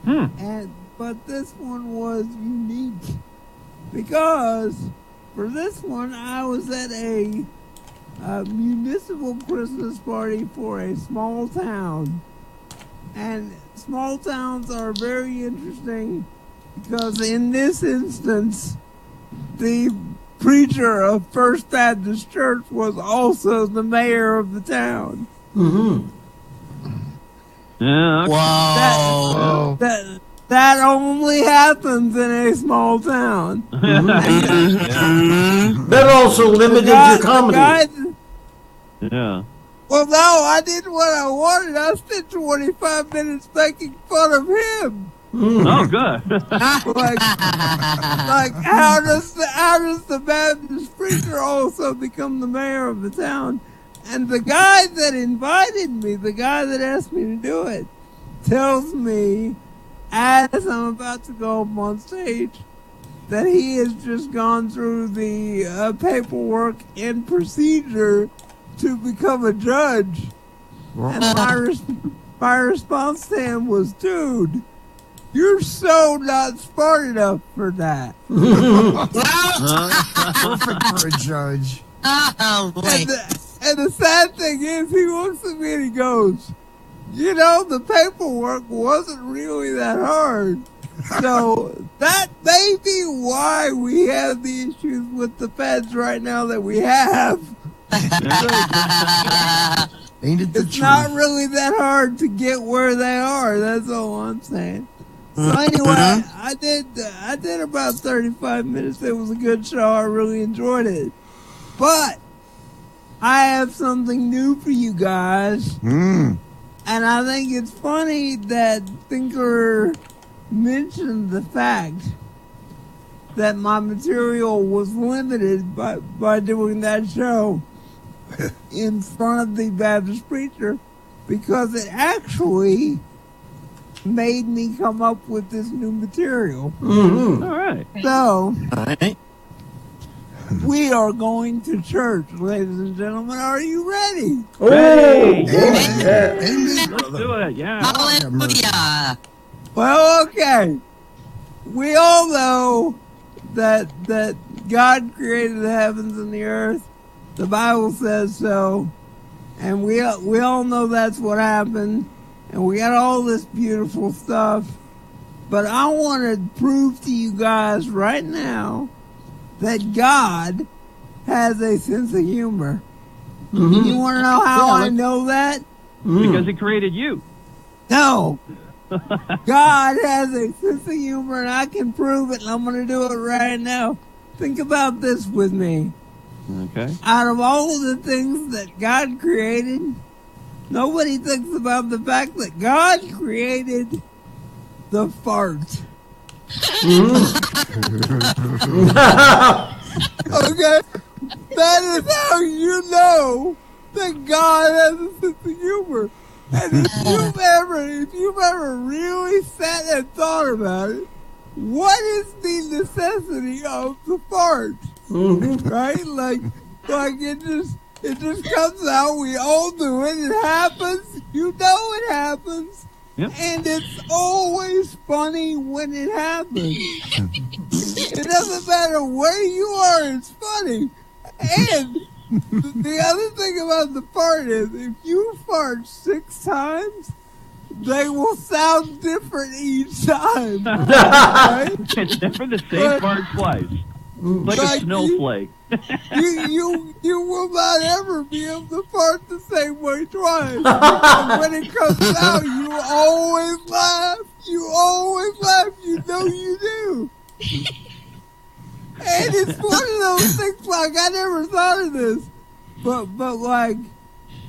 But this one was unique because for this one I was at a municipal Christmas party for a small town. And small towns are very interesting because in this instance, the preacher of First Baptist Church was also the mayor of the town. Mm-hmm. Yeah. Okay. Wow. That only happens in a small town. That also limited your comedy. Yeah. Well, no, I did what I wanted. I spent 25 minutes making fun of him. Oh, good. like how does the Baptist preacher also become the mayor of the town? And the guy that invited me, the guy that asked me to do it, tells me as I'm about to go up on stage that he has just gone through the paperwork and procedure to become a judge. And my response to him was, dude, you're so not smart enough for that. Perfect for a judge. Oh, boy. And the sad thing is, he looks at me and he goes, you know, the paperwork wasn't really that hard. So that may be why we have the issues with the feds right now that we have. Ain't it the It's truth? not really that hard to get where they are. That's all I'm saying. So anyway, I did about 35 minutes. It was a good show. I really enjoyed it. But I have something new for you guys. And I think it's funny that Thinker mentioned the fact that my material was limited by doing that show in front of the Baptist preacher, because it actually made me come up with this new material. Mm-hmm. All right. So, we are going to church, ladies and gentlemen. Are you ready? Hey! Amen. Let's do it, yeah. Hallelujah. Well, okay. We all know that God created the heavens and the earth. The Bible says so. And we all know that's what happened. And we got all this beautiful stuff. But I want to prove to you guys right now that God has a sense of humor. Mm-hmm. You want to know how I know that? Because he created you. No. God has a sense of humor, and I can prove it, and I'm going to do it right now. Think about this with me. Okay. Out of all of the things that God created, nobody thinks about the fact that God created the fart. Okay? That is how you know that God has a sense of humor. And if you've ever really sat and thought about it, what is the necessity of the fart? Right? Like it just comes out. We all do it. It happens. You know it happens. Yep. And it's always funny when it happens. It doesn't matter where you are, it's funny. And the other thing about the fart is, if you fart 6 times, they will sound different each time. Right? It's never the same part twice. Like a snowflake. You will not ever be able to fart the same way twice. And when it comes out, you always laugh. You always laugh. You know you do. And it's one of those things, like, I never thought of this. But like,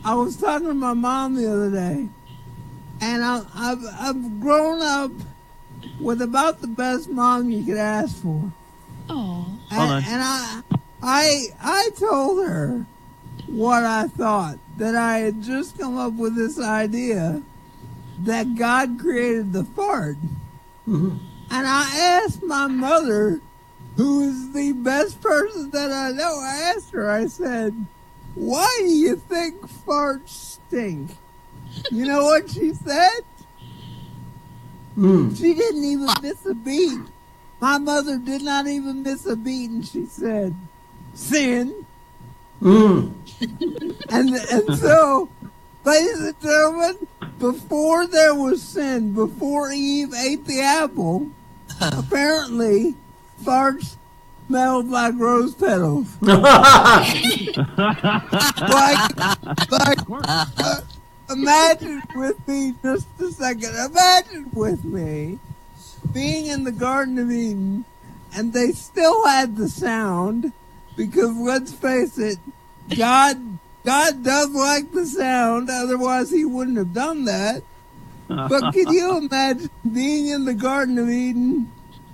I was talking to my mom the other day, and I've grown up with about the best mom you could ask for. Oh. And I told her what I thought, that I had just come up with this idea that God created the fart. And I asked my mother, who is the best person that I know, I asked her, I said, why do you think farts stink? You know what she said? She didn't even miss a beat. My mother did not even miss a beat, and she said, sin. And so, ladies and gentlemen, before there was sin, before Eve ate the apple, apparently farts smelled like rose petals. Imagine with me just a second. Imagine with me being in the Garden of Eden, and they still had the sound, because let's face it, God does like the sound, otherwise he wouldn't have done that. But can you imagine being in the Garden of Eden,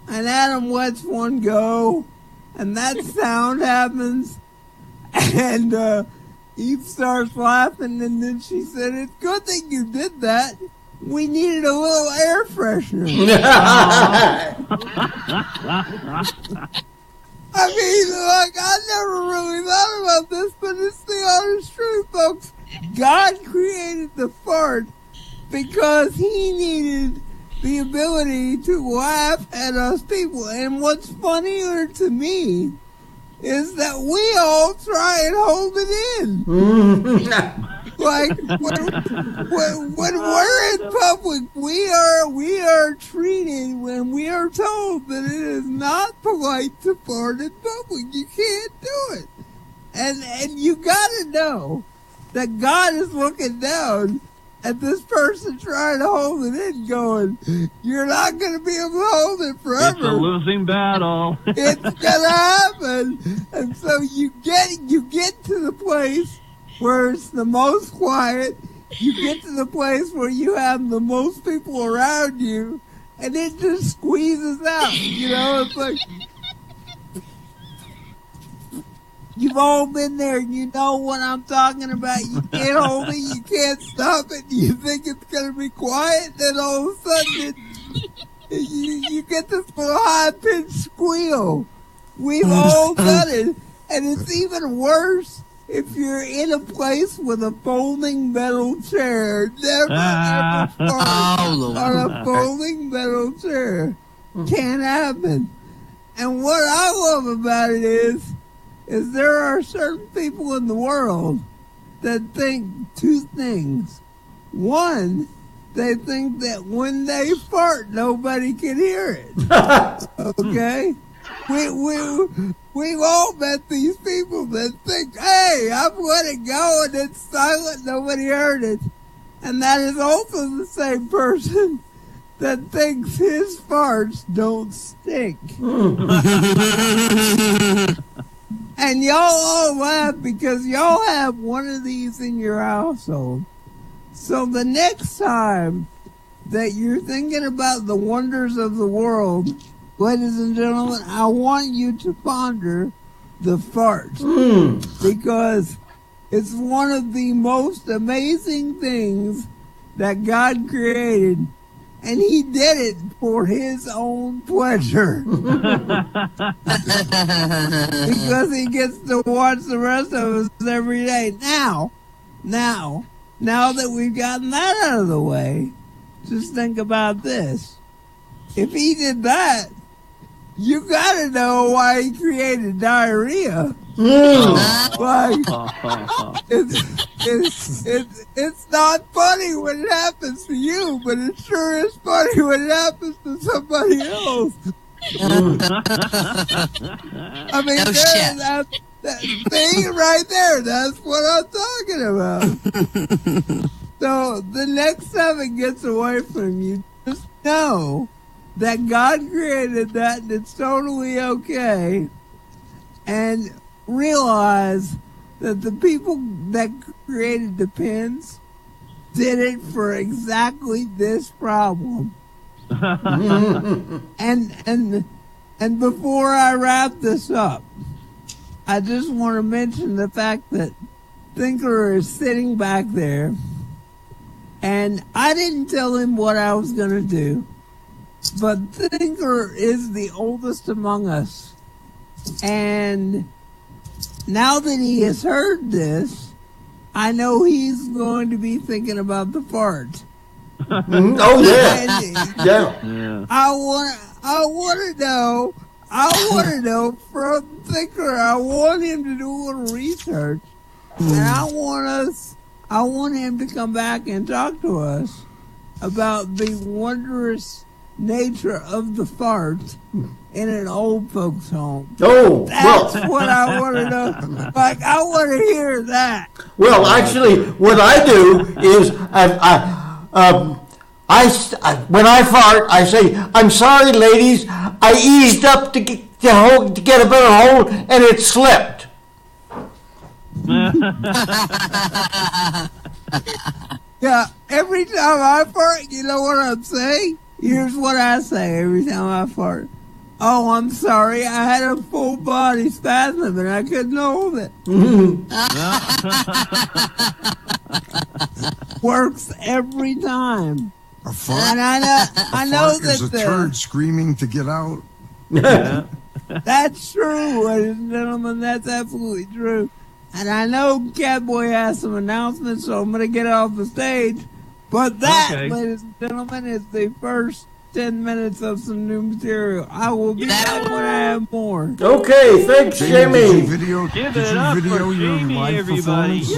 and Adam lets one go, and that sound happens, and Eve starts laughing, and then she said, "It's good that you did that. We needed a little air freshener." I mean, like, I never really thought about this, but it's the honest truth, folks. God created the fart because he needed the ability to laugh at us people. And what's funnier to me is that we all try and hold it in. Like, when we're in public, we are treated, when we are told that it is not polite to fart in public. You can't do it. And you gotta know that God is looking down at this person trying to hold it in, going, "You're not going to be able to hold it forever. It's a losing battle." It's going to happen." And so you get to the place where it's the most quiet. You get to the place where you have the most people around you, and it just squeezes out. You know, it's like, you've all been there. You know what I'm talking about. You can't hold it. You can't stop it. You think it's going to be quiet. Then all of a sudden, you get this little high-pitched squeal. We've all done it. And it's even worse if you're in a place with a folding metal chair. Never, ever fart on a folding metal chair. Can't happen. And what I love about it is there are certain people in the world that think two things. One, they think that when they fart, nobody can hear it. Okay? We've all met these people that think, "Hey, I've let it go and it's silent, nobody heard it." And that is also the same person that thinks his farts don't stink. And y'all all laugh because y'all have one of these in your household. So the next time that you're thinking about the wonders of the world, ladies and gentlemen, I want you to ponder the fart. Because it's one of the most amazing things that God created. And he did it for his own pleasure. Because he gets to watch the rest of us every day. Now that we've gotten that out of the way, just think about this. If he did that, you gotta know why he created diarrhea. Like, it's not funny when it happens to you, but it sure is funny when it happens to somebody else. I mean, that thing right there, that's what I'm talking about. So the next time it gets away from you, just know that God created that and it's totally okay. And realize that the people that created the pins did it for exactly this problem. And before I wrap this up, I just want to mention the fact that Thinker is sitting back there, and I didn't tell him what I was going to do, but Thinker is the oldest among us. And now that he has heard this, I know he's going to be thinking about the fart. Oh, yeah. And Yeah. Yeah. I want to know from Thinker. I want him to do a little research, and I want him to come back and talk to us about the wondrous nature of the fart in an old folks' home. Oh, That's well, what I want to know. Like, I want to hear that. well, actually, what I do is when I fart, I say, "I'm sorry, ladies. I eased up to get a better hold, and it slipped." Yeah, every time I fart, you know what I'm saying? Here's what I say every time I fart. Oh, I'm sorry. I had a full body spasm and I couldn't hold it. Works every time. A fart, And I know fart is a that turd screaming to get out. that's true, ladies and gentlemen. That's absolutely true. And I know Catboy has some announcements, so I'm going to get off the stage. But that, Okay. ladies and gentlemen, is the first 10 minutes of some new material. I will be back when I have more. Okay, thanks, Jamie, did you Jimmy. video, Give did it you up video for your Jamie, live everybody. performance?